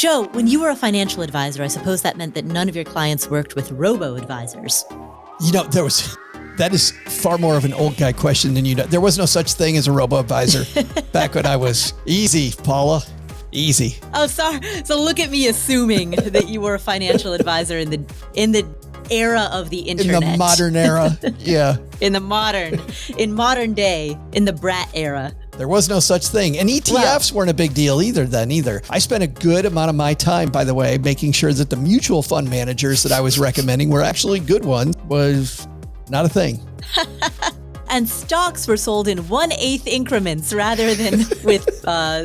Joe, when you were a financial advisor, I suppose that meant that none of your clients worked with robo-advisors. That is far more of an old guy question than you know. There was no such thing as a robo-advisor back when I was easy, Paula. Easy. Oh, sorry. So look at me assuming that you were a financial advisor in the era of the internet. In the modern era. Yeah. in modern day, in the brat era. There was no such thing. And ETFs weren't a big deal either. I spent a good amount of my time, by the way, making sure that the mutual fund managers that I was recommending were actually good ones was not a thing. And stocks were sold in 1/8 increments rather than with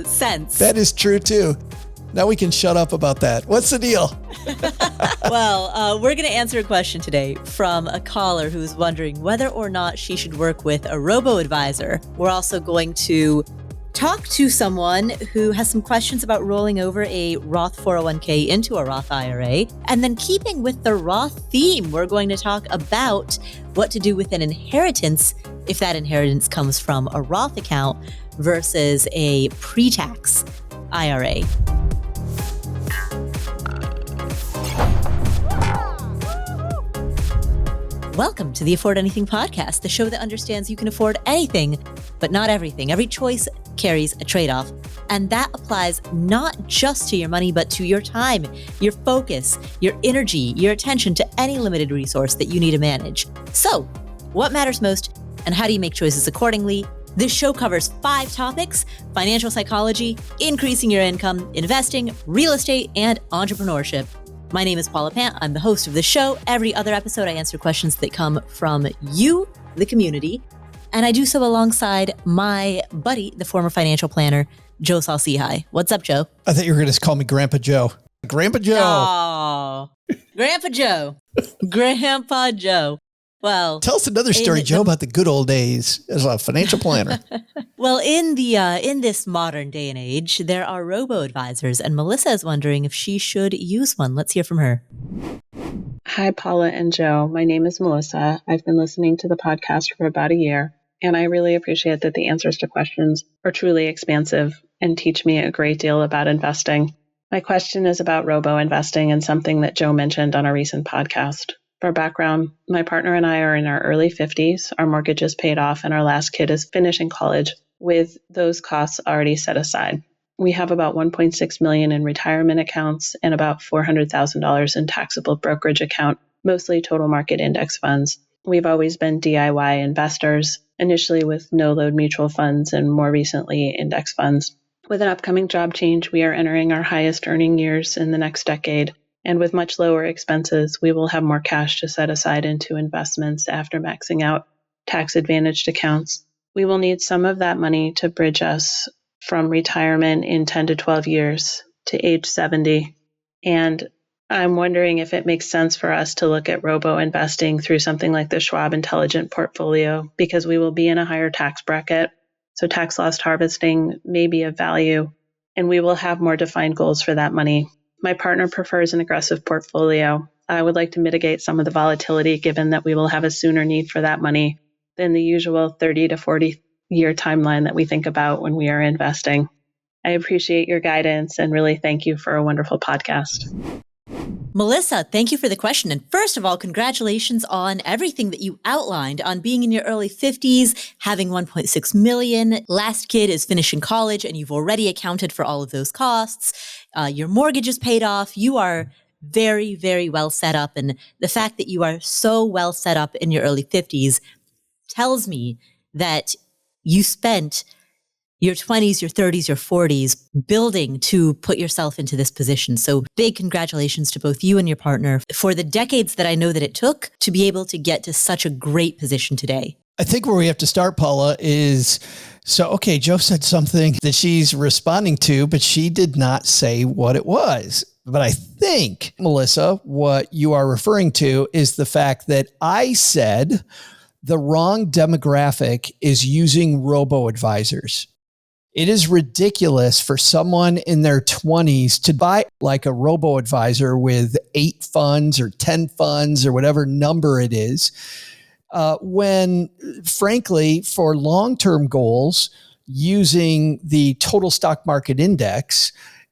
cents. That is true too. Now we can shut up about that. What's the deal? Well, we're going to answer a question today from a caller who's wondering whether or not she should work with a robo-advisor. We're also going to talk to someone who has some questions about rolling over a Roth 401k into a Roth IRA. And then keeping with the Roth theme, we're going to talk about what to do with an inheritance if that inheritance comes from a Roth account versus a pre-tax IRA. Welcome to the Afford Anything podcast, the show that understands you can afford anything, but not everything. Every choice carries a trade-off, and that applies not just to your money, but to your time, your focus, your energy, your attention to any limited resource that you need to manage. So, what matters most, and how do you make choices accordingly? This show covers 5 topics: financial psychology, increasing your income, investing, real estate, and entrepreneurship. My name is Paula Pant. I'm the host of the show. Every other episode, I answer questions that come from you, the community, and I do so alongside my buddy, the former financial planner, Joe Saul-Sehy. What's up, Joe? I thought you were going to call me Grandpa Joe. Grandpa Joe. Oh, Grandpa Joe. Grandpa Joe. Well, tell us another story, Joe, about the good old days as a financial planner. Well, in this modern day and age, there are robo-advisors, and Melissa is wondering if she should use one. Let's hear from her. Hi, Paula and Joe. My name is Melissa. I've been listening to the podcast for about a year, and I really appreciate that the answers to questions are truly expansive and teach me a great deal about investing. My question is about robo-investing and something that Joe mentioned on a recent podcast. For background, my partner and I are in our early 50s, our mortgage is paid off, and our last kid is finishing college with those costs already set aside. We have about $1.6 million in retirement accounts and about $400,000 in taxable brokerage account, mostly total market index funds. We've always been DIY investors, initially with no-load mutual funds and more recently index funds. With an upcoming job change, we are entering our highest earning years in the next decade. And with much lower expenses, we will have more cash to set aside into investments after maxing out tax-advantaged accounts. We will need some of that money to bridge us from retirement in 10 to 12 years to age 70. And I'm wondering if it makes sense for us to look at robo-investing through something like the Schwab Intelligent Portfolio, because we will be in a higher tax bracket. So tax loss harvesting may be of value, and we will have more defined goals for that money. My partner prefers an aggressive portfolio. I would like to mitigate some of the volatility given that we will have a sooner need for that money than the usual 30 to 40 year timeline that we think about when we are investing. I appreciate your guidance and really thank you for a wonderful podcast. Melissa, thank you for the question. And first of all, congratulations on everything that you outlined, on being in your early 50s, having $1.6 million. Last kid is finishing college and you've already accounted for all of those costs. Your mortgage is paid off. You are very, very well set up. And the fact that you are so well set up in your early 50s tells me that you spent your 20s, your 30s, your 40s building to put yourself into this position. So big congratulations to both you and your partner for the decades that I know that it took to be able to get to such a great position today. I think where we have to start, Paula, is, okay, Joe said something that she's responding to, but she did not say what it was. But I think, Melissa, what you are referring to is the fact that I said the wrong demographic is using robo-advisors. It is ridiculous for someone in their 20s to buy like a robo-advisor with 8 funds or 10 funds or whatever number it is, when frankly, for long-term goals, using the total stock market index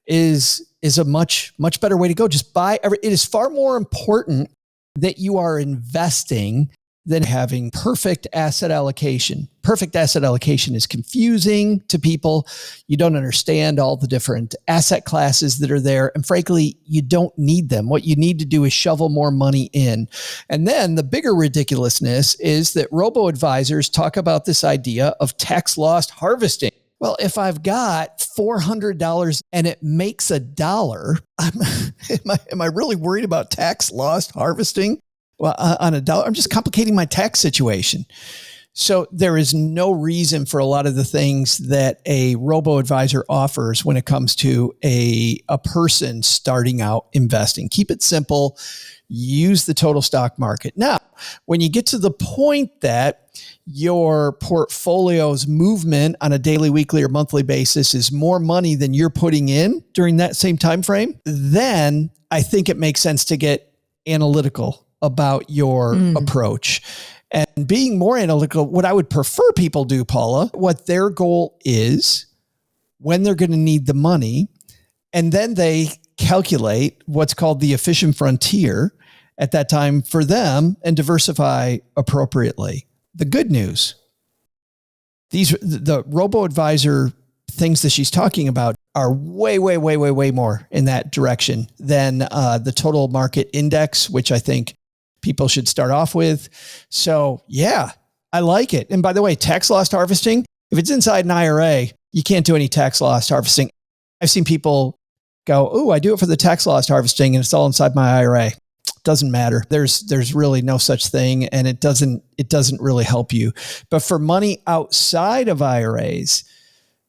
is a much better way to go. Just buy it is far more important that you are investing than having perfect asset allocation. Perfect asset allocation is confusing to people. You don't understand all the different asset classes that are there. And frankly, you don't need them. What you need to do is shovel more money in. And then the bigger ridiculousness is that robo-advisors talk about this idea of tax loss harvesting. Well, if I've got $400 and it makes $1, am I really worried about tax loss harvesting? Well, on $1, I'm just complicating my tax situation. So there is no reason for a lot of the things that a robo-advisor offers when it comes to a person starting out investing. Keep it simple. Use the total stock market. Now, when you get to the point that your portfolio's movement on a daily, weekly, or monthly basis is more money than you're putting in during that same time frame, then I think it makes sense to get analytical about your approach. And being more analytical, what I would prefer people do, Paula, what their goal is, when they're going to need the money, and then they calculate what's called the efficient frontier at that time for them and diversify appropriately. The good news, the robo-advisor things that she's talking about are way more in that direction than the total market index, which I think people should start off with. So yeah, I like it. And by the way, tax loss harvesting, if it's inside an IRA, you can't do any tax loss harvesting. I've seen people go, "Oh, I do it for the tax loss harvesting and it's all inside my IRA." Doesn't matter. There's really no such thing, and it doesn't really help you. But for money outside of IRAs,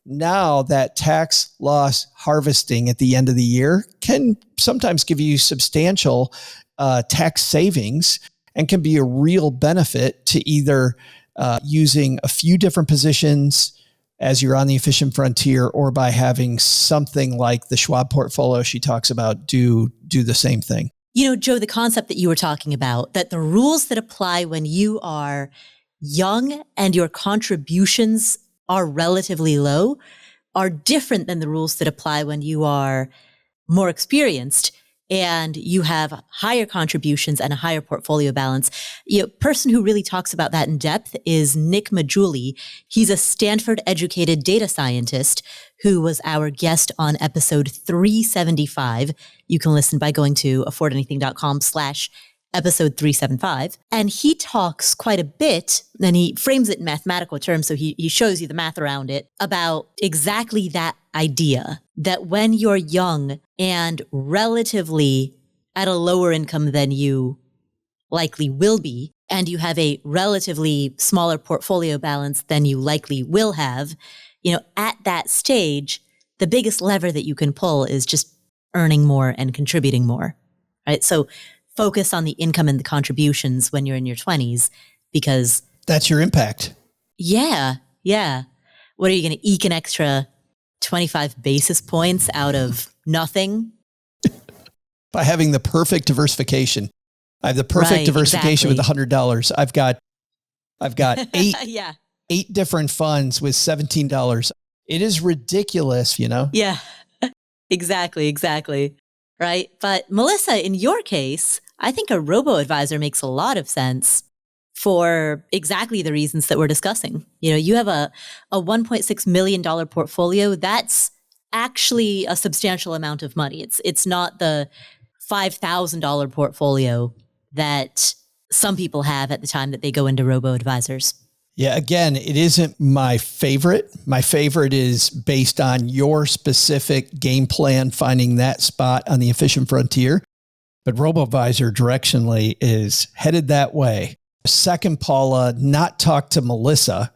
now that tax loss harvesting at the end of the year can sometimes give you substantial tax savings and can be a real benefit to either using a few different positions as you're on the efficient frontier, or by having something like the Schwab portfolio she talks about do the same thing. You know, Joe, the concept that you were talking about, that the rules that apply when you are young and your contributions are relatively low are different than the rules that apply when you are more experienced and you have higher contributions and a higher portfolio balance. You know, person who really talks about that in depth is Nick Majuli. He's a Stanford educated data scientist who was our guest on episode 375. You can listen by going to affordanything.com/episode 375. And he talks quite a bit, and he frames it in mathematical terms. So he shows you the math around it about exactly that idea, that when you're young and relatively at a lower income than you likely will be, and you have a relatively smaller portfolio balance than you likely will have, you know, at that stage, the biggest lever that you can pull is just earning more and contributing more, right? So focus on the income and the contributions when you're in your 20s, because that's your impact. Yeah. What are you going to eke an extra 25 basis points out of nothing? By having the perfect diversification. I have the perfect diversification with $100. I've got 8 8 different funds with $17. It is ridiculous, you know? Yeah, exactly. Right. But Melissa, in your case, I think a robo-advisor makes a lot of sense for exactly the reasons that we're discussing. You know, you have a $1.6 million portfolio. That's actually a substantial amount of money. It's not the $5,000 portfolio that some people have at the time that they go into robo-advisors. Yeah, again, it isn't my favorite. My favorite is based on your specific game plan, finding that spot on the efficient frontier. But robo-advisor directionally is headed that way. Second, Paula, not talk to Melissa.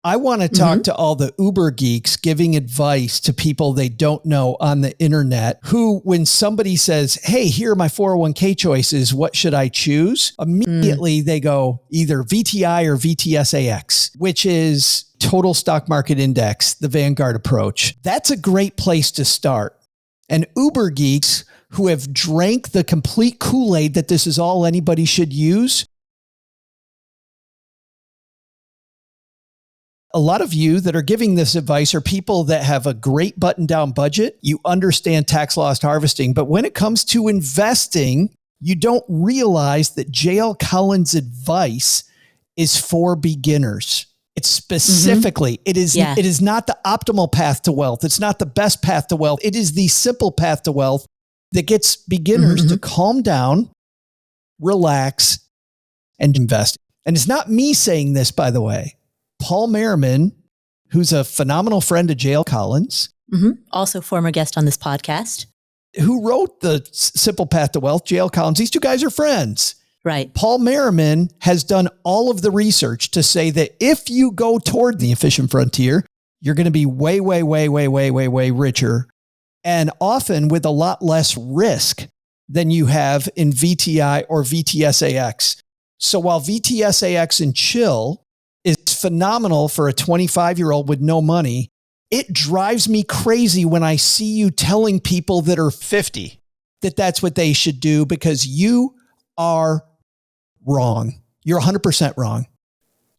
I want to talk to all the Uber geeks giving advice to people they don't know on the internet who, when somebody says, "Hey, here are my 401k choices, what should I choose?" Immediately they go either VTI or VTSAX, which is total stock market index, the Vanguard approach. That's a great place to start. And Uber geeks who have drank the complete Kool-Aid that this is all anybody should use A lot of you that are giving this advice are people that have a great button down budget. You understand tax loss harvesting, but when it comes to investing, you don't realize that J.L. Collins' advice is for beginners. It's specifically, it is not the optimal path to wealth. It's not the best path to wealth. It is the simple path to wealth that gets beginners to calm down, relax, and invest. And it's not me saying this, by the way. Paul Merriman, who's a phenomenal friend of J.L. Collins. Also former guest on this podcast. Who wrote The Simple Path to Wealth, J.L. Collins. These two guys are friends. Right. Paul Merriman has done all of the research to say that if you go toward the efficient frontier, you're going to be way, way, way, way, way, way, way richer, and often with a lot less risk than you have in VTI or VTSAX. So while VTSAX and chill is phenomenal for a 25-year-old with no money, it drives me crazy when I see you telling people that are 50 that that's what they should do, because you are wrong. You're 100% wrong.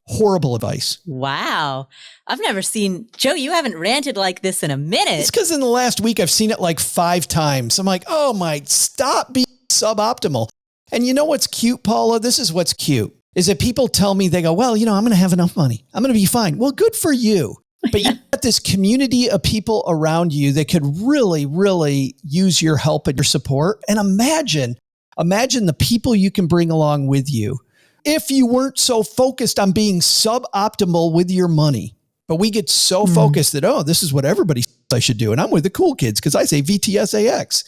Horrible advice. Wow. I've never seen, Joe, you haven't ranted like this in a minute. It's because in the last week, I've seen it like 5 times. I'm like, oh my, stop being suboptimal. And you know what's cute, Paula? This is what's cute, is that people tell me, they go, well, I'm going to have enough money. I'm going to be fine. Well, good for you. But you got this community of people around you that could really, really use your help and your support. And imagine the people you can bring along with you if you weren't so focused on being suboptimal with your money. But we get so focused that, oh, this is what everybody says I should do. And I'm with the cool kids because I say VTSAX.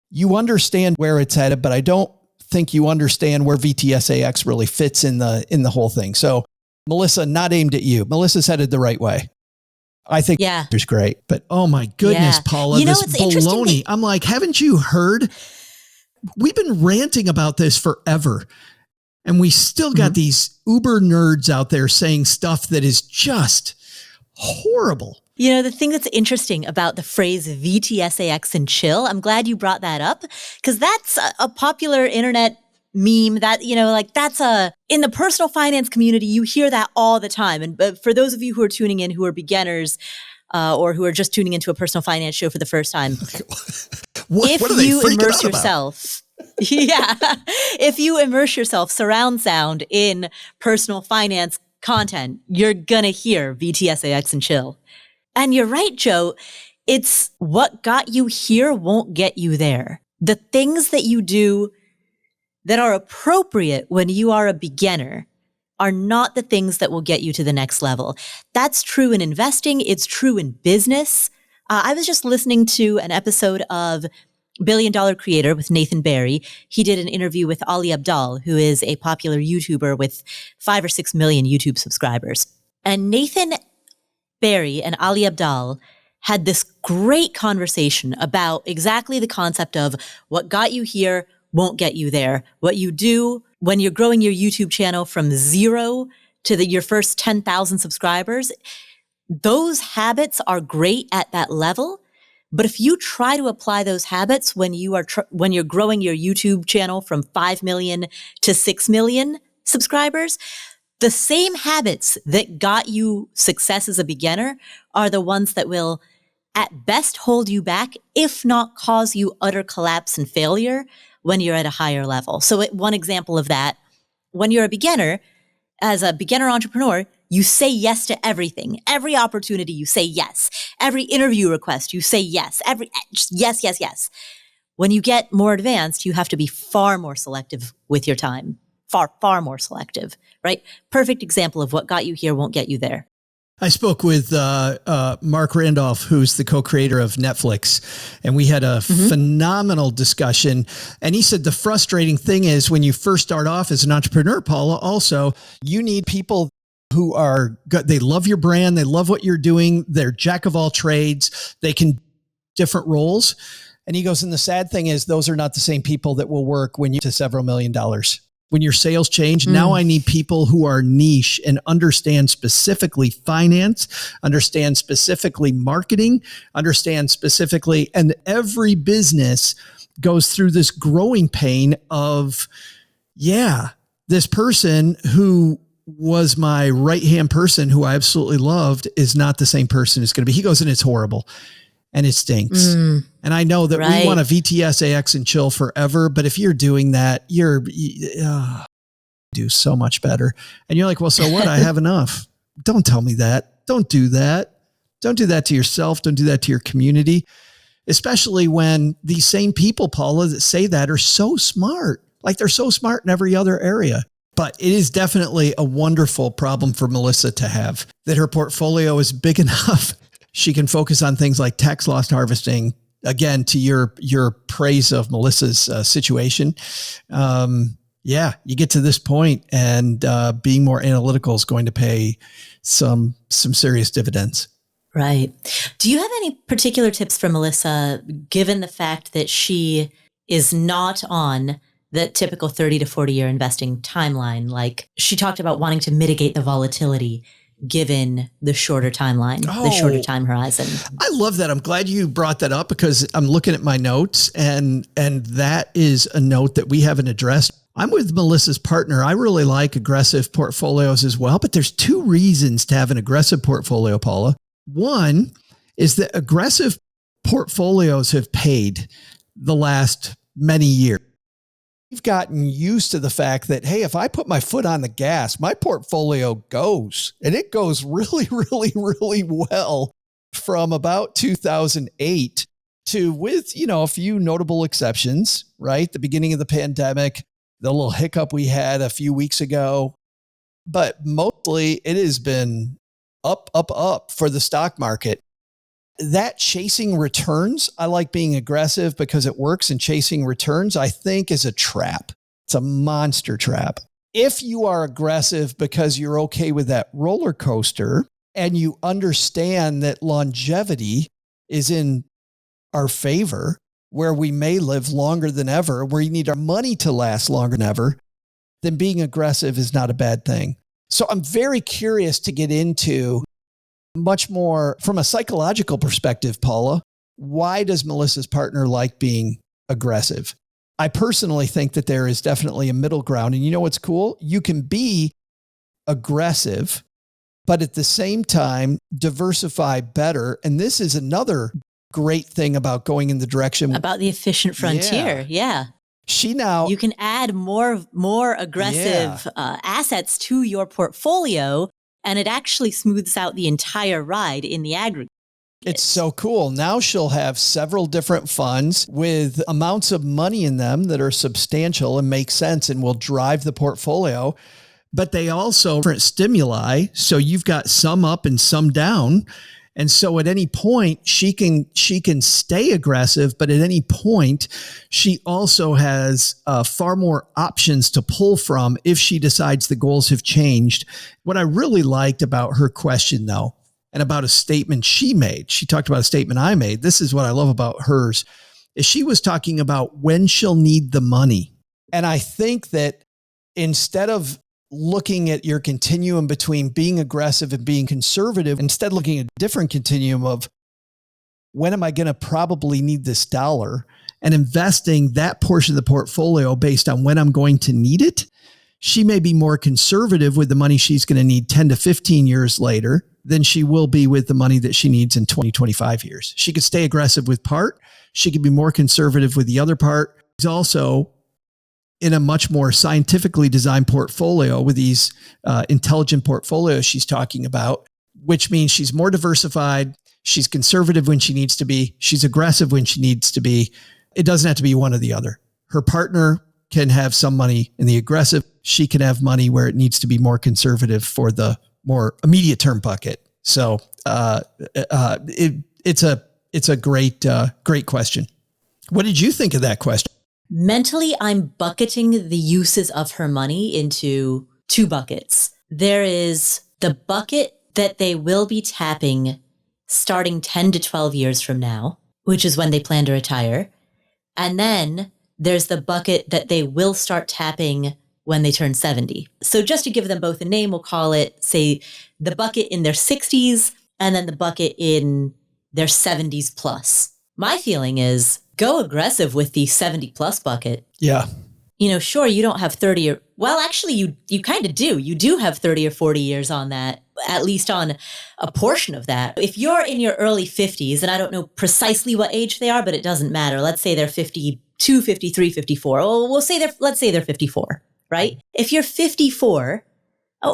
You understand where it's headed, but I don't think you understand where VTSAX really fits in the whole thing. So Melissa, not aimed at you. Melissa's headed the right way. I think it's great, but oh my goodness, Paula, this baloney. I'm like, haven't you heard? We've been ranting about this forever, and we still got these uber nerds out there saying stuff that is just horrible. The thing that's interesting about the phrase VTSAX and chill, I'm glad you brought that up, because that's a popular internet meme that, that's in the personal finance community, you hear that all the time. And for those of you who are tuning in, who are beginners, or who are just tuning into a personal finance show for the first time, if you immerse yourself, if you immerse yourself surround sound in personal finance content, you're gonna hear VTSAX and chill. And you're right, Joe. It's what got you here won't get you there. The things that you do that are appropriate when you are a beginner are not the things that will get you to the next level. That's true in investing. It's true in business. I was just listening to an episode of Billion Dollar Creator with Nathan Barry. He did an interview with Ali Abdaal, who is a popular YouTuber with 5 or 6 million YouTube subscribers. And Nathan Barry and Ali Abdaal had this great conversation about exactly the concept of what got you here won't get you there. What you do when you're growing your YouTube channel from 0 to your first 10,000 subscribers, those habits are great at that level. But if you try to apply those habits when you're growing your YouTube channel from 5 million to 6 million subscribers, the same habits that got you success as a beginner are the ones that will at best hold you back, if not cause you utter collapse and failure when you're at a higher level. So one example of that, when you're a beginner, as a beginner entrepreneur, you say yes to everything. Every opportunity, you say yes. Every interview request, you say yes. Just yes, yes, yes. When you get more advanced, you have to be far more selective with your time. Far, far more selective, right? Perfect example of what got you here won't get you there. I spoke with Mark Randolph, who's the co-creator of Netflix, and we had a phenomenal discussion. And he said the frustrating thing is when you first start off as an entrepreneur, Paula, also, you need people who are good. They love your brand. They love what you're doing. They're jack of all trades. They can different roles. And he goes, and the sad thing is those are not the same people that will work when you to several $1 million. When your sales change, now I need people who are niche and understand specifically finance, understand specifically marketing, understand specifically, and every business goes through this growing pain of, this person who was my right-hand person who I absolutely loved is not the same person who's going to be. He goes, and it's horrible and it stinks. And I know that we want to VTS AX and chill forever. But if you're doing that, you do so much better. And you're like, well, so what? I have enough. Don't tell me that. Don't do that. Don't do that to yourself. Don't do that to your community, especially when these same people, Paula, that say that are so smart. Like they're so smart in every other area. But it is definitely a wonderful problem for Melissa to have, that her portfolio is big enough. She can focus on things like tax loss harvesting. Again, to your praise of Melissa's situation. You get to this point and being more analytical is going to pay some serious dividends. Right. Do you have any particular tips for Melissa, given the fact that she is not on the typical 30 to 40 year investing timeline? Like she talked about wanting to mitigate the volatility given the shorter timeline, the shorter time horizon. I love that. I'm glad you brought that up because I'm looking at my notes and that is a note that we haven't addressed. I'm with Melissa's partner. I really like aggressive portfolios as well, but there's two reasons to have an aggressive portfolio, Paula. One is that aggressive portfolios have paid the last many years. We've gotten used to the fact that, hey, if I put my foot on the gas, my portfolio goes, and it goes really, really, really well from about 2008 to with, a few notable exceptions, right? The beginning of the pandemic, the little hiccup we had a few weeks ago, but mostly it has been up for the stock market. That chasing returns, I like being aggressive because it works, and chasing returns, I think, is a trap. It's a monster trap. If you are aggressive because you're okay with that roller coaster and you understand that longevity is in our favor, where we may live longer than ever, where you need our money to last longer than ever, then being aggressive is not a bad thing. So I'm very curious to get into much more from a psychological perspective, Paula. Why does Melissa's partner like being aggressive? I personally think that there is definitely a middle ground. And you know what's cool? You can be aggressive, but at the same time, diversify better. And this is another great thing about going in the direction about the efficient frontier. Yeah. You can add more aggressive assets to your portfolio, and it actually smooths out the entire ride in the aggregate. It's so cool. Now she'll have several different funds with amounts of money in them that are substantial and make sense and will drive the portfolio. But they also different stimuli. So you've got some up and some down. And so at any point she can stay aggressive, but at any point she also has far more options to pull from if she decides the goals have changed. What I really liked about her question though, and about a statement she made, she talked about a statement I made. This is what I love about hers, is she was talking about when she'll need the money. And I think that instead of looking at your continuum between being aggressive and being conservative, instead looking at a different continuum of when am I going to probably need this dollar, and investing that portion of the portfolio based on when I'm going to need it, she may be more conservative with the money she's going to need 10 to 15 years later than she will be with the money that she needs in 20, 25 years. She could stay aggressive with part. She could be more conservative with the other part. She's also in a much more scientifically designed portfolio with these intelligent portfolios she's talking about, which means she's more diversified. She's conservative when she needs to be. She's aggressive when she needs to be. It doesn't have to be one or the other. Her partner can have some money in the aggressive. She can have money where it needs to be more conservative for the more immediate term bucket. So it's a great question. What did you think of that question? Mentally, I'm bucketing the uses of her money into two buckets. There is the bucket that they will be tapping starting 10 to 12 years from now, which is when they plan to retire. And then there's the bucket that they will start tapping when they turn 70. So just to give them both a name, we'll call it, say, the bucket in their 60s and then the bucket in their 70s plus. My feeling is go aggressive with the 70 plus bucket. Yeah. Sure, you don't have 30 or, well, actually you kind of do. You do have 30 or 40 years on that, at least on a portion of that. If you're in your early 50s, and I don't know precisely what age they are, but it doesn't matter. Let's say they're 52, 53, 54. Oh, let's say they're 54, right? If you're 54,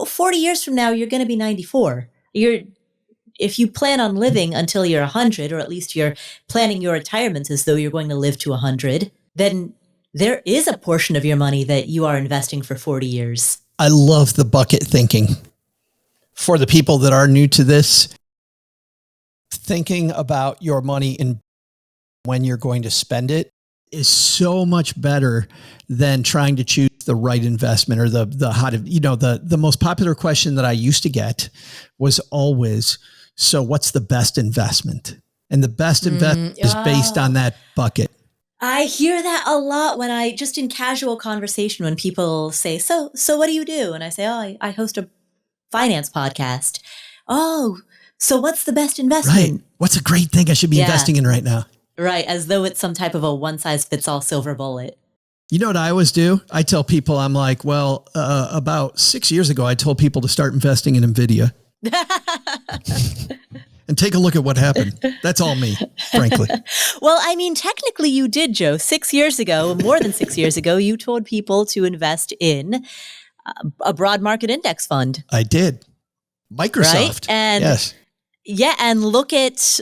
40 years from now, you're going to be 94. If you plan on living until you're 100, or at least you're planning your retirement as though you're going to live to 100, then there is a portion of your money that you are investing for 40 years. I love the bucket thinking. For the people that are new to this, thinking about your money and when you're going to spend it is so much better than trying to choose the right investment or the most popular question that I used to get was always, so what's the best investment? And the best investment is based on that bucket. I hear that a lot when just in casual conversation, when people say, so what do you do? And I say, I host a finance podcast. Oh, so what's the best investment? Right. What's a great thing I should be investing in right now? Right. As though it's some type of a one size fits all silver bullet. You know what I always do? I tell people, I'm like, well, about 6 years ago, I told people to start investing in NVIDIA. And take a look at what happened. That's all me, frankly. Well, I mean, technically you did, Joe. 6 years ago, more than 6 years ago, you told people to invest in a broad market index fund. I did. Microsoft. Right? And yes. Yeah, and look at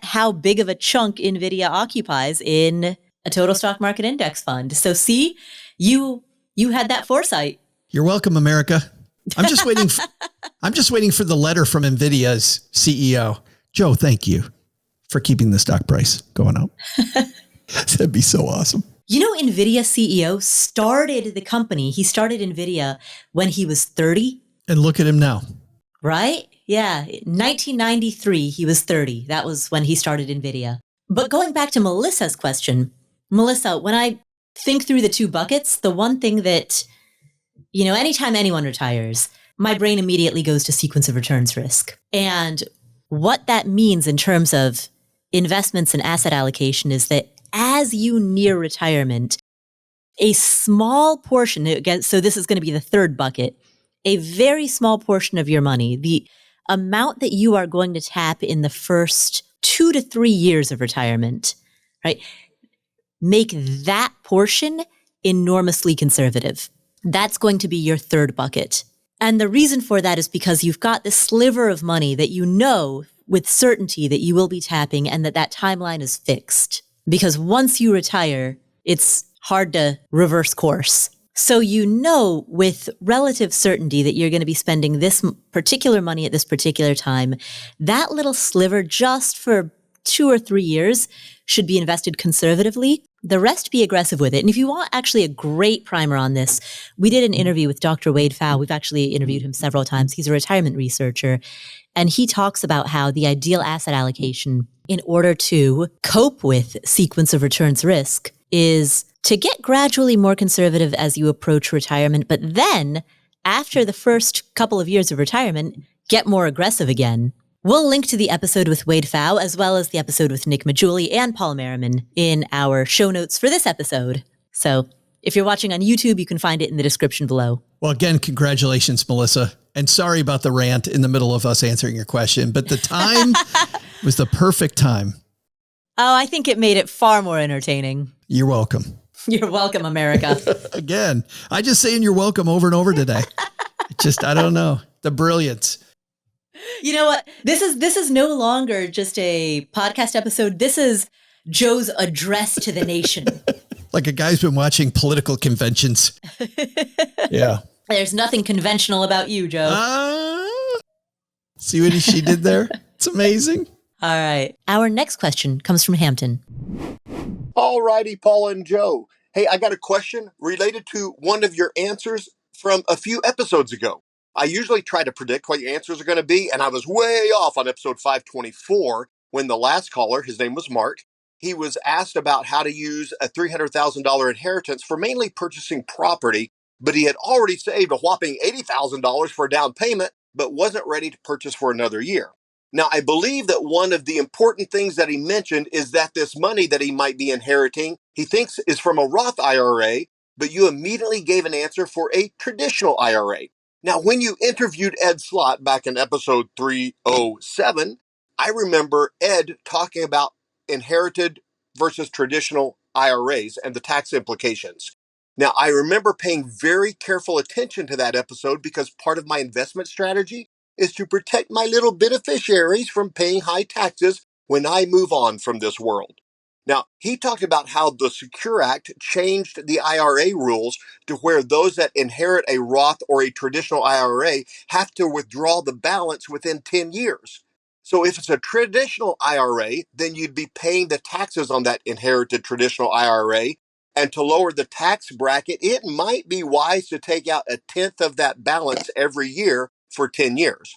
how big of a chunk NVIDIA occupies in a total stock market index fund. So see, you had that foresight. You're welcome, America. I'm just waiting for the letter from NVIDIA's CEO. Joe, thank you for keeping the stock price going up. That'd be so awesome. NVIDIA CEO started the company. He started NVIDIA when he was 30. And look at him now. Right? Yeah. 1993, he was 30. That was when he started NVIDIA. But going back to Melissa's question, Melissa, when I think through the two buckets, the one thing that, anytime anyone retires, my brain immediately goes to sequence of returns risk. And what that means in terms of investments and asset allocation is that as you near retirement, a small portion, again, so this is going to be the third bucket, a very small portion of your money, the amount that you are going to tap in the first 2 to 3 years of retirement, right? Make that portion enormously conservative. That's going to be your third bucket. And the reason for that is because you've got this sliver of money that you know with certainty that you will be tapping and that timeline is fixed. Because once you retire, it's hard to reverse course. So with relative certainty that you're going to be spending this particular money at this particular time. That little sliver just for 2 or 3 years should be invested conservatively. The rest, be aggressive with it. And if you want actually a great primer on this, we did an interview with Dr. Wade Pfau. We've actually interviewed him several times. He's a retirement researcher. And he talks about how the ideal asset allocation in order to cope with sequence of returns risk is to get gradually more conservative as you approach retirement. But then after the first couple of years of retirement, get more aggressive again. We'll link to the episode with Wade Pfau, as well as the episode with Nick Majuli and Paul Merriman in our show notes for this episode. So if you're watching on YouTube, you can find it in the description below. Well, again, congratulations, Melissa. And sorry about the rant in the middle of us answering your question, but the time was the perfect time. Oh, I think it made it far more entertaining. You're welcome. You're welcome, America. Again, I just saying you're welcome over and over today. I don't know. The brilliance. You know what? This is no longer just a podcast episode. This is Joe's address to the nation. Like a guy's been watching political conventions. Yeah. There's nothing conventional about you, Joe. See what she did there? It's amazing. All right. Our next question comes from Hampton. All righty, Paula and Joe. Hey, I got a question related to one of your answers from a few episodes ago. I usually try to predict what your answers are going to be, and I was way off on episode 524 when the last caller, his name was Mark, he was asked about how to use a $300,000 inheritance for mainly purchasing property, but he had already saved a whopping $80,000 for a down payment, but wasn't ready to purchase for another year. Now, I believe that one of the important things that he mentioned is that this money that he might be inheriting, he thinks is from a Roth IRA, but you immediately gave an answer for a traditional IRA. Now, when you interviewed Ed Slott back in episode 307, I remember Ed talking about inherited versus traditional IRAs and the tax implications. Now, I remember paying very careful attention to that episode because part of my investment strategy is to protect my little beneficiaries from paying high taxes when I move on from this world. Now, he talked about how the Secure Act changed the IRA rules to where those that inherit a Roth or a traditional IRA have to withdraw the balance within 10 years. So if it's a traditional IRA, then you'd be paying the taxes on that inherited traditional IRA. And to lower the tax bracket, it might be wise to take out a tenth of that balance every year for 10 years.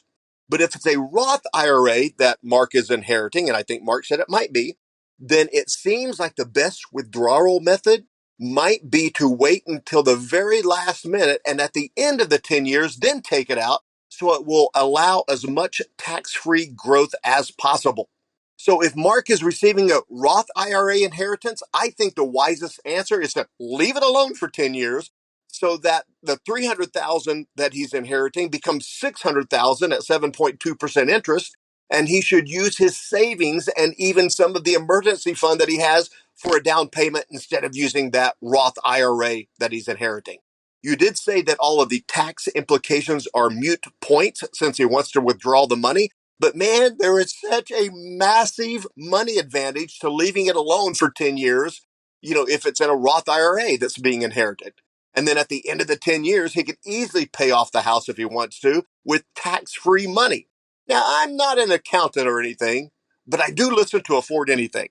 But if it's a Roth IRA that Mark is inheriting, and I think Mark said it might be, then it seems like the best withdrawal method might be to wait until the very last minute and at the end of the 10 years, then take it out so it will allow as much tax-free growth as possible. So if Mark is receiving a Roth IRA inheritance, I think the wisest answer is to leave it alone for 10 years so that the $300,000 that he's inheriting becomes $600,000 at 7.2% interest. And he should use his savings and even some of the emergency fund that he has for a down payment instead of using that Roth IRA that he's inheriting. You did say that all of the tax implications are moot points since he wants to withdraw the money. But man, there is such a massive money advantage to leaving it alone for 10 years, if it's in a Roth IRA that's being inherited. And then at the end of the 10 years, he could easily pay off the house if he wants to with tax-free money. Now, I'm not an accountant or anything, but I do listen to Afford Anything.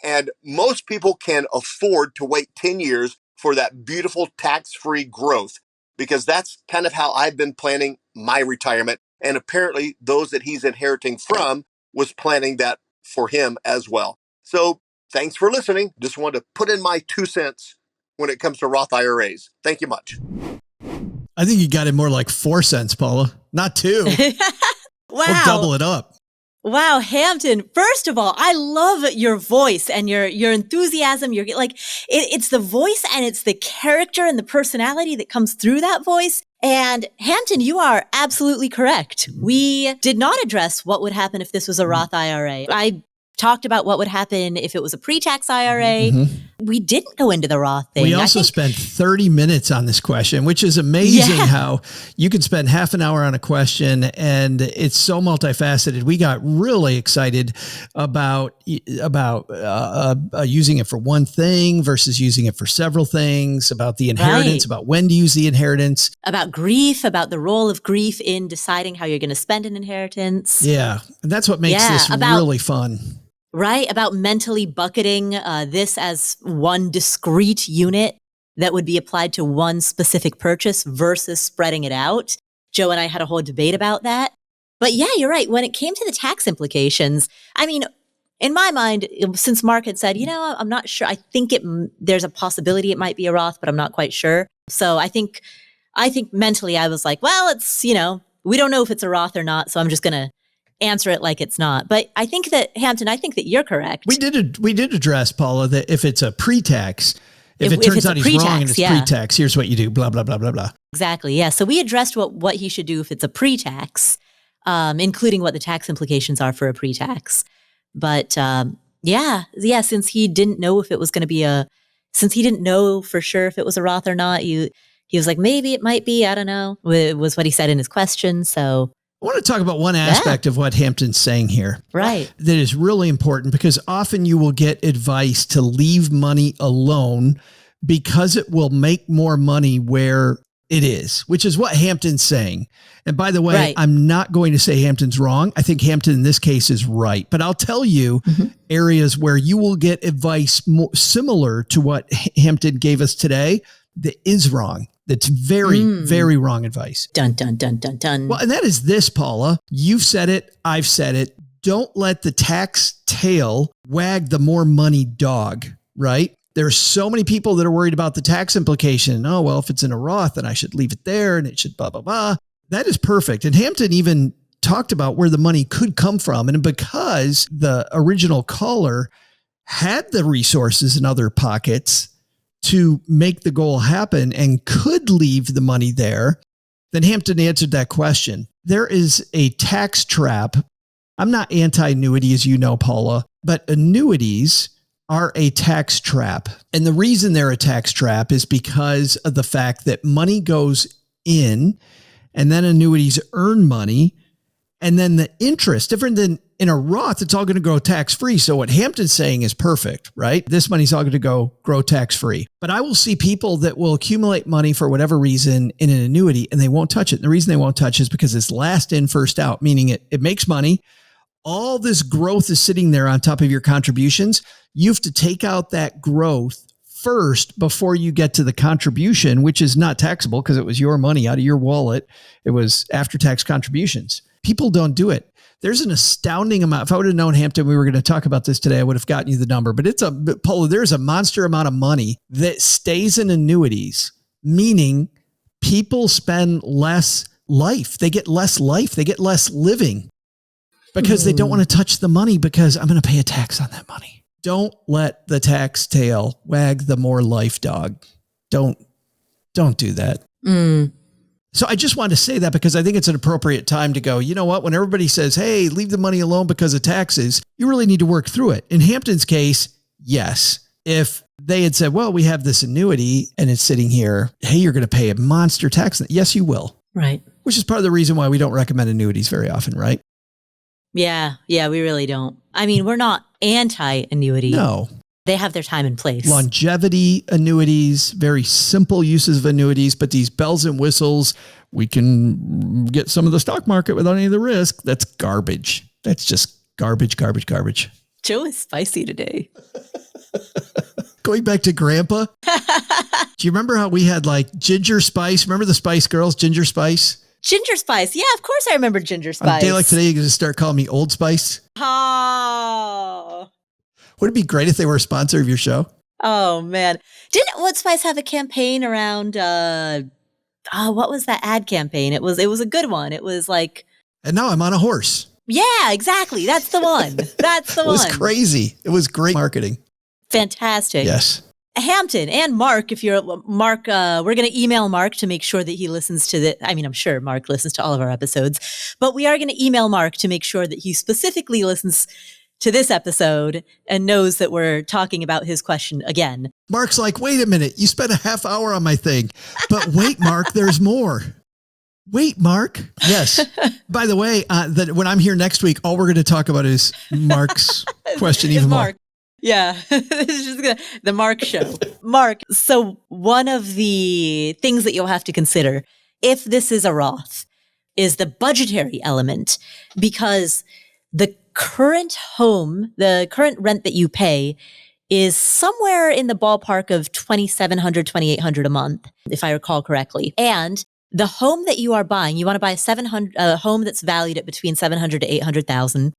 And most people can afford to wait 10 years for that beautiful tax-free growth because that's kind of how I've been planning my retirement. And apparently those that he's inheriting from was planning that for him as well. So thanks for listening. Just wanted to put in my 2 cents when it comes to Roth IRAs. Thank you much. I think you got it more like 4 cents, Paula, not 2. Wow. We'll double it up. Wow, Hampton. First of all, I love your voice and your enthusiasm. You're like, it's the voice and it's the character and the personality that comes through that voice. And Hampton, you are absolutely correct. We did not address what would happen if this was a Roth IRA. I talked about what would happen if it was a pre-tax IRA. Mm-hmm. We didn't go into the Roth thing. We also spent 30 minutes on this question, which is amazing how you can spend half an hour on a question and it's so multifaceted. We got really excited about using it for one thing versus using it for several things, about the inheritance, about when to use the inheritance. About grief, about the role of grief in deciding how you're going to spend an inheritance. Yeah. And that's what makes this really fun. Right, about mentally bucketing this as one discrete unit that would be applied to one specific purchase versus spreading it out. Joe and I had a whole debate about that. But yeah, you're right. When it came to the tax implications, I mean, in my mind, since Mark had said, I'm not sure. I think there's a possibility it might be a Roth, but I'm not quite sure. So I think mentally I was like, well, it's, we don't know if it's a Roth or not. So I'm just going to answer it like it's not. But I think that, Hampton, you're correct. We did address, Paula, that if it's a pre-tax, if it turns out he's wrong and it's pre-tax, here's what you do, blah, blah, blah, blah, blah. Exactly. Yeah. So we addressed what he should do if it's a pre-tax, including what the tax implications are for a pre-tax. But since he didn't know if it was going to be since he didn't know for sure if it was a Roth or not, he was like, maybe it might be, I don't know, was what he said in his question. So I want to talk about one aspect of what Hampton's saying here. Right. That is really important because often you will get advice to leave money alone because it will make more money where it is, which is what Hampton's saying. And by the way, I'm not going to say Hampton's wrong. I think Hampton in this case is right, but I'll tell you areas where you will get advice similar to what Hampton gave us today that is wrong. That's very, very wrong advice. Dun, dun, dun, dun, dun. Well, and that is this, Paula. You've said it. I've said it. Don't let the tax tail wag the more money dog, right? There's so many people that are worried about the tax implication. Oh, well, if it's in a Roth, then I should leave it there and it should blah, blah, blah. That is perfect. And Hampton even talked about where the money could come from. And because the original caller had the resources in other pockets to make the goal happen and could leave the money there, then Hampton answered that question. There is a tax trap. I'm not anti-annuity, as you know, Paula, but annuities are a tax trap. And the reason they're a tax trap is because of the fact that money goes in and then annuities earn money. And then the interest, different than in a Roth, it's all going to grow tax-free. So what Hampton's saying is perfect, right? This money's all going to grow tax-free. But I will see people that will accumulate money for whatever reason in an annuity and they won't touch it. And the reason they won't touch it is because it's last in, first out, meaning it makes money. All this growth is sitting there on top of your contributions. You have to take out that growth first before you get to the contribution, which is not taxable because it was your money out of your wallet. It was after-tax contributions. People don't do it. There's an astounding amount. If I would have known, Hampton, we were going to talk about this today, I would have gotten you the number. But Paula, there's a monster amount of money that stays in annuities, meaning people spend less life. They get less life. They get less living because they don't want to touch the money because I'm going to pay a tax on that money. Don't let the tax tail wag the more life dog. Don't do that. So I just wanted to say that because I think it's an appropriate time to go, you know what, when everybody says, hey, leave the money alone because of taxes, you really need to work through it. In Hampton's case, yes. If they had said, well, we have this annuity and it's sitting here, hey, you're going to pay a monster tax. Yes, you will. Right. Which is part of the reason why we don't recommend annuities very often, right? Yeah, we really don't. I mean, we're not anti-annuity. No. They have their time and place. Longevity annuities, very simple uses of annuities, but these bells and whistles, we can get some of the stock market without any of the risk. That's garbage. That's just garbage. Joe is spicy today. Going back to Grandpa. Do you remember how we had like Ginger Spice? Remember the Spice Girls, Ginger Spice? Ginger Spice. Yeah, of course I remember Ginger Spice. On a day like today, you can just start calling me Old Spice. Oh. Would it be great if they were a sponsor of your show? Oh, man. Didn't Old Spice have a campaign around, what was that ad campaign? It was a good one. It was like... And now I'm on a horse. Yeah, exactly. That's the one. That's the one. It was crazy. It was great marketing. Fantastic. Yes. Hampton and Mark, if you're Mark, we're going to email Mark to make sure that he listens to I'm sure Mark listens to all of our episodes, but we are going to email Mark to make sure that he specifically listens to this episode and knows that we're talking about his question again. Mark's like, wait a minute, you spent a half hour on my thing, but wait, Mark, there's more. Wait, Mark. Yes. By the way, when I'm here next week, all we're going to talk about is Mark's question even more. Mark. Yeah. This is just the Mark show. Mark, so one of the things that you'll have to consider if this is a Roth is the budgetary element, because the current rent that you pay is somewhere in the ballpark of $2,700, $2,800 a month, if I recall correctly. And the home that you are buying, you want to buy a home that's valued at between $700,000 to $800,000.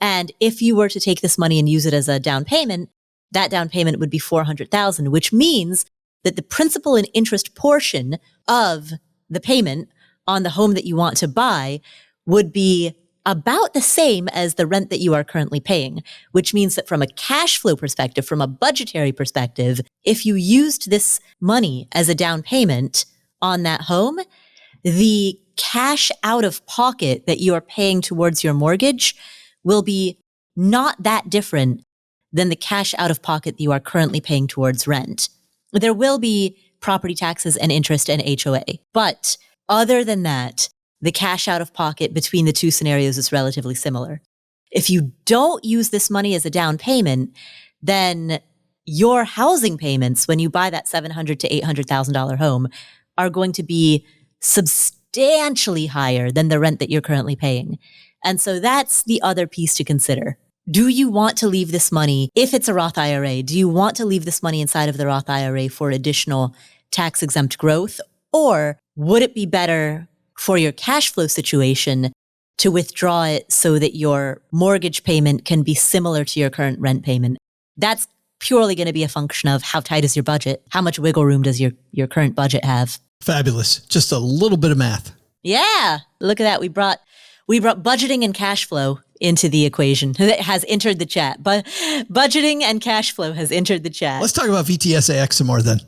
And if you were to take this money and use it as a down payment, that down payment would be $400,000, which means that the principal and interest portion of the payment on the home that you want to buy would be about the same as the rent that you are currently paying, which means that from a cash flow perspective, from a budgetary perspective, if you used this money as a down payment on that home, the cash out of pocket that you are paying towards your mortgage will be not that different than the cash out of pocket that you are currently paying towards rent. There will be property taxes and interest and HOA, but other than that, the cash out of pocket between the two scenarios is relatively similar. If you don't use this money as a down payment, then your housing payments when you buy that $700,000 to $800,000 home are going to be substantially higher than the rent that you're currently paying. And so that's the other piece to consider. Do you want to leave this money, if it's a Roth IRA, do you want to leave this money inside of the Roth IRA for additional tax-exempt growth? Or would it be better for your cash flow situation to withdraw it so that your mortgage payment can be similar to your current rent payment? That's purely going to be a function of how tight is your budget? How much wiggle room does your current budget have? Fabulous. Just a little bit of math. Yeah. Look at that. We brought budgeting and cash flow into the equation. It has entered the chat. But budgeting and cash flow has entered the chat. Let's talk about VTSAX some more then.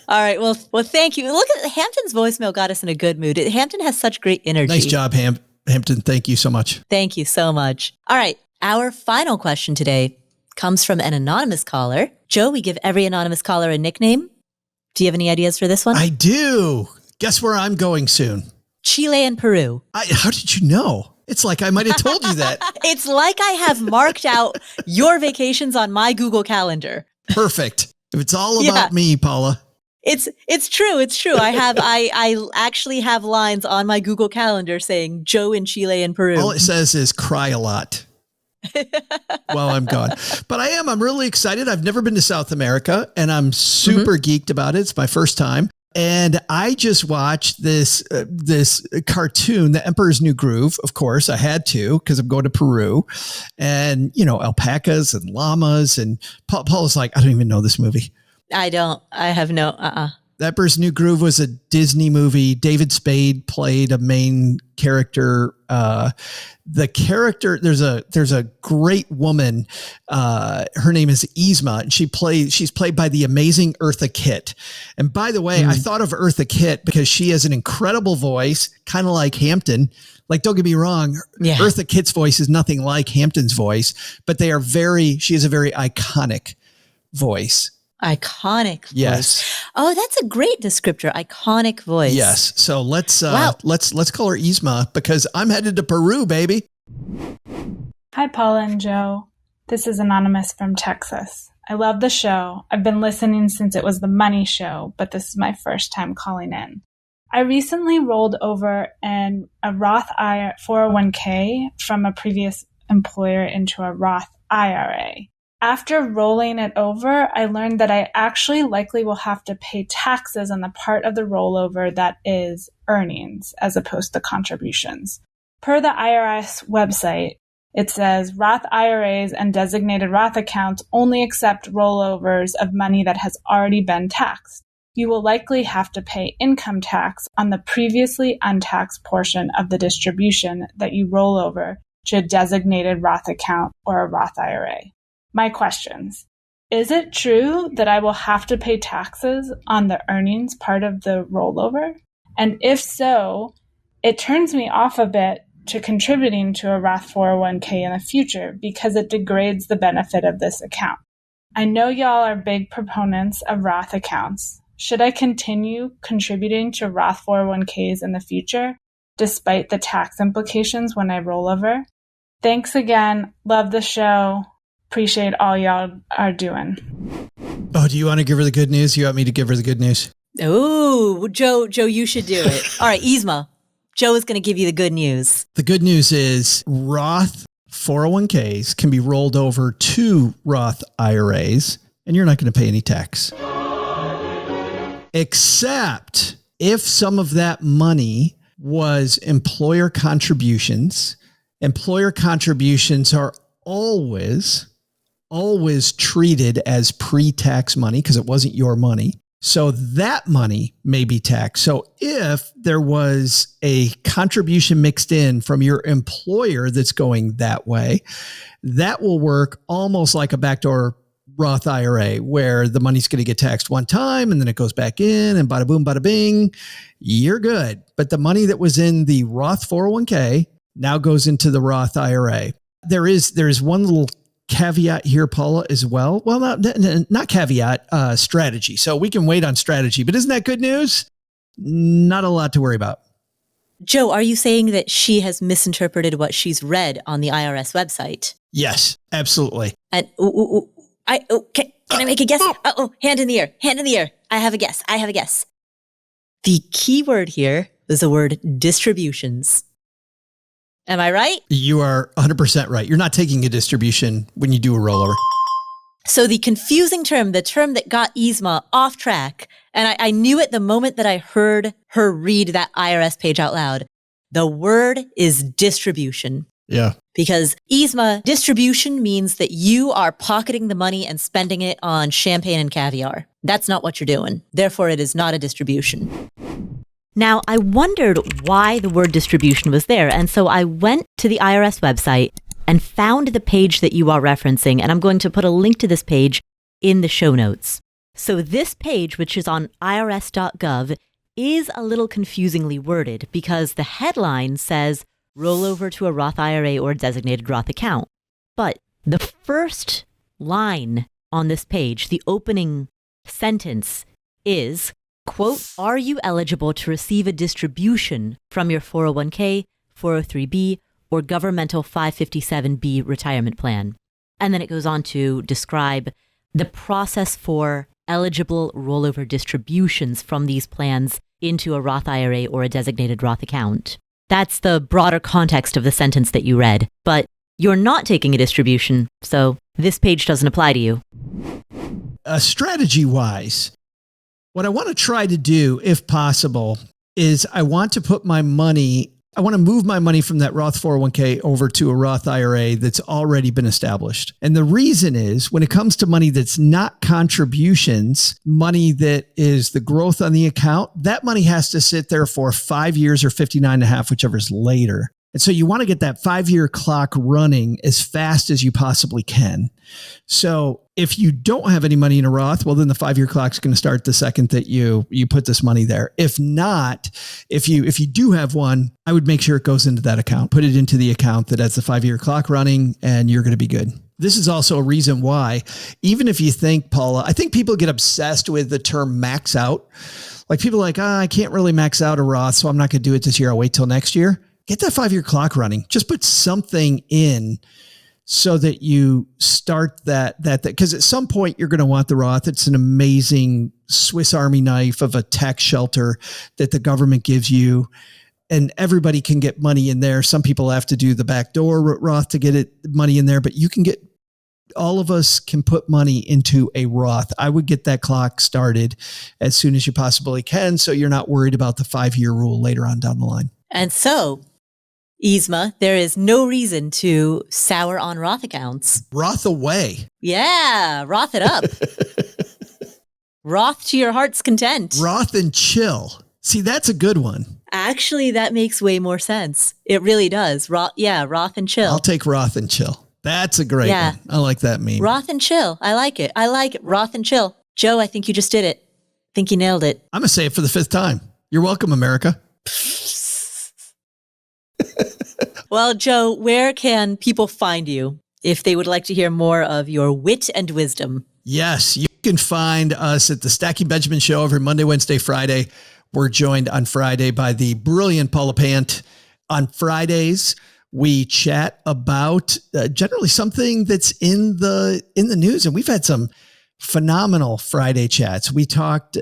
All right. Well, thank you. Look at Hampton's voicemail got us in a good mood. Hampton has such great energy. Nice job, Hampton. Thank you so much. Thank you so much. All right. Our final question today comes from an anonymous caller. Joe, we give every anonymous caller a nickname. Do you have any ideas for this one? I do. Guess where I'm going soon? Chile and Peru. How did you know? It's like I might have told you that. It's like I have marked out your vacations on my Google Calendar. Perfect. If it's all about me, Paula. It's true. It's true. I actually have lines on my Google Calendar saying Joe in Chile and Peru. All it says is cry a lot while I'm gone. But I'm really excited. I've never been to South America and I'm super geeked about it. It's my first time. And I just watched this cartoon, The Emperor's New Groove. Of course, I had to because I'm going to Peru, and alpacas and llamas. And Paul's like, I don't even know this movie. I don't. I have no. The Emperor's New Groove was a Disney movie. David Spade played a main character. The character, there's a great woman. Her name is Yzma, and she's played by the amazing Eartha Kitt. And by the way, I thought of Eartha Kitt because she has an incredible voice, kind of like Hampton. Like, don't get me wrong. Yeah. Eartha Kitt's voice is nothing like Hampton's voice, but she has a very iconic voice. Iconic voice. Yes. Oh, that's a great descriptor. Iconic voice. Yes. So let's call her Yzma because I'm headed to Peru, baby. Hi, Paula and Joe. This is Anonymous from Texas. I love the show. I've been listening since it was the money show, but this is my first time calling in. I recently rolled over a Roth IRA 401k from a previous employer into a Roth IRA. After rolling it over, I learned that I actually likely will have to pay taxes on the part of the rollover that is earnings as opposed to contributions. Per the IRS website, it says Roth IRAs and designated Roth accounts only accept rollovers of money that has already been taxed. You will likely have to pay income tax on the previously untaxed portion of the distribution that you roll over to a designated Roth account or a Roth IRA. My questions. Is it true that I will have to pay taxes on the earnings part of the rollover? And if so, it turns me off a bit to contributing to a Roth 401k in the future because it degrades the benefit of this account. I know y'all are big proponents of Roth accounts. Should I continue contributing to Roth 401ks in the future, despite the tax implications when I roll over? Thanks again. Love the show. Appreciate all y'all are doing. Oh, do you want to give her the good news? You want me to give her the good news? Oh, Joe, you should do it. All right, Yzma, Joe is going to give you the good news. The good news is Roth 401ks can be rolled over to Roth IRAs, and you're not going to pay any tax. Except if some of that money was employer contributions. Employer contributions are always treated as pre-tax money because it wasn't your money. So that money may be taxed. So if there was a contribution mixed in from your employer that's going that way, that will work almost like a backdoor Roth IRA where the money's going to get taxed one time and then it goes back in and bada boom, bada bing, you're good. But the money that was in the Roth 401k now goes into the Roth IRA. There is one little caveat here, Paula, as well. Well, not caveat, strategy. So we can wait on strategy, but isn't that good news? Not a lot to worry about. Joe, are you saying that she has misinterpreted what she's read on the IRS website? Yes, absolutely. And can I make a guess? Hand in the air. I have a guess. The key word here is the word distributions. Am I right? You are 100% right. You're not taking a distribution when you do a rollover. So the confusing term, the term that got Yzma off track, and I knew it the moment that I heard her read that IRS page out loud, the word is distribution. Yeah. Because Yzma, distribution means that you are pocketing the money and spending it on champagne and caviar. That's not what you're doing. Therefore, it is not a distribution. Now, I wondered why the word distribution was there, and so I went to the IRS website and found the page that you are referencing, and I'm going to put a link to this page in the show notes. So this page, which is on irs.gov, is a little confusingly worded because the headline says rollover to a Roth IRA or designated Roth account. But the first line on this page, the opening sentence is, quote, are you eligible to receive a distribution from your 401k, 403b, or governmental 557b retirement plan? And then it goes on to describe the process for eligible rollover distributions from these plans into a Roth IRA or a designated Roth account. That's the broader context of the sentence that you read, but you're not taking a distribution, so this page doesn't apply to you. Strategy-wise, what I want to try to do, if possible, is I want to move my money from that Roth 401k over to a Roth IRA that's already been established. And the reason is when it comes to money that's not contributions, money that is the growth on the account, that money has to sit there for 5 years or 59 and a half, whichever's later. And so you want to get that 5-year clock running as fast as you possibly can. So if you don't have any money in a Roth, well, then the 5-year clock is going to start the second that you put this money there. If not, if you do have one, I would make sure it goes into that account, put it into the account that has the 5-year clock running, and you're going to be good. This is also a reason why, even if you think, Paula, I think people get obsessed with the term max out. Like people are like, I can't really max out a Roth, so I'm not going to do it this year. I'll wait till next year. Get that 5-year clock running. Just put something in so that you start that, because at some point you're going to want the Roth. It's an amazing Swiss Army knife of a tax shelter that the government gives you, and everybody can get money in there. Some people have to do the backdoor Roth to get money in there, but all of us can put money into a Roth. I would get that clock started as soon as you possibly can, so you're not worried about the 5-year rule later on down the line. And so, Yzma, there is no reason to sour on Roth accounts. Roth away. Yeah, Roth it up. Roth to your heart's content. Roth and chill. See, that's a good one. Actually, that makes way more sense. It really does. Roth and chill. I'll take Roth and chill. That's a great one. I like that meme. Roth and chill. I like it. Roth and chill. Joe, I think you just did it. I think you nailed it. I'm going to say it for the 5th time. You're welcome, America. Well, Joe, where can people find you if they would like to hear more of your wit and wisdom? Yes, you can find us at the Stacking Benjamin Show every Monday, Wednesday, Friday. We're joined on Friday by the brilliant Paula Pant. On Fridays, we chat about generally something that's in the news, and we've had some phenomenal Friday chats. We talked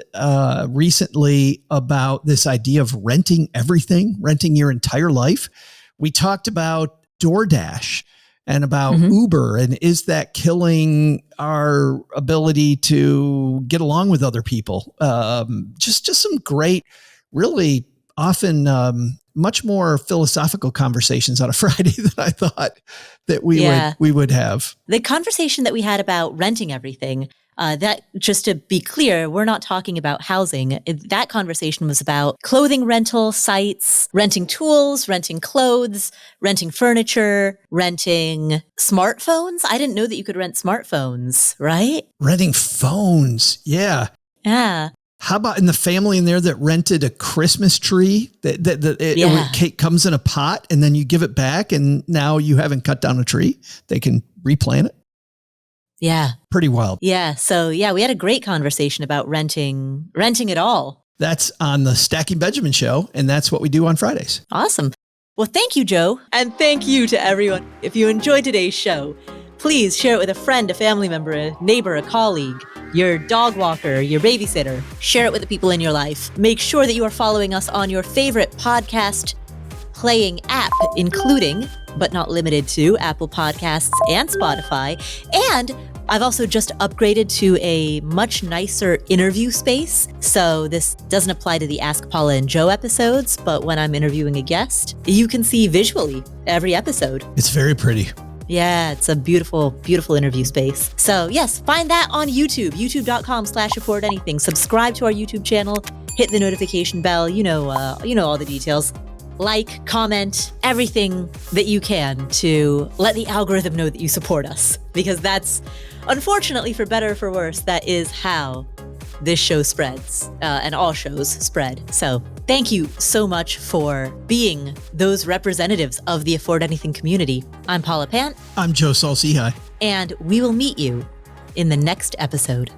recently about this idea of renting everything, renting your entire life. We talked about DoorDash and about Uber, and is that killing our ability to get along with other people? Just some great, really often much more philosophical conversations on a Friday than I thought that we would have. The conversation that we had about renting everything, that, just to be clear, we're not talking about housing. That conversation was about clothing rental sites, renting tools, renting clothes, renting furniture, renting smartphones. I didn't know that you could rent smartphones, right? Renting phones. Yeah. Yeah. How about in the family in there that rented a Christmas tree it comes in a pot and then you give it back and now you haven't cut down a tree? They can replant it. Yeah. Pretty wild. Yeah. So we had a great conversation about renting it all. That's on the Stacking Benjamin Show, and that's what we do on Fridays. Awesome. Well, thank you, Joe. And thank you to everyone. If you enjoyed today's show, please share it with a friend, a family member, a neighbor, a colleague, your dog walker, your babysitter. Share it with the people in your life. Make sure that you are following us on your favorite podcast playing app, including, but not limited to, Apple Podcasts and Spotify. And I've also just upgraded to a much nicer interview space. So this doesn't apply to the Ask Paula and Joe episodes, but when I'm interviewing a guest, you can see visually every episode. It's very pretty. Yeah, it's a beautiful, beautiful interview space. So yes, find that on YouTube, youtube.com/affordanything. Subscribe to our YouTube channel, hit the notification bell, you know all the details. Like, comment, everything that you can to let the algorithm know that you support us. Because that's, unfortunately, for better or for worse, that is how this show spreads and all shows spread. So thank you so much for being those representatives of the Afford Anything community. I'm Paula Pant. I'm Joe Saul-Sehy. And we will meet you in the next episode.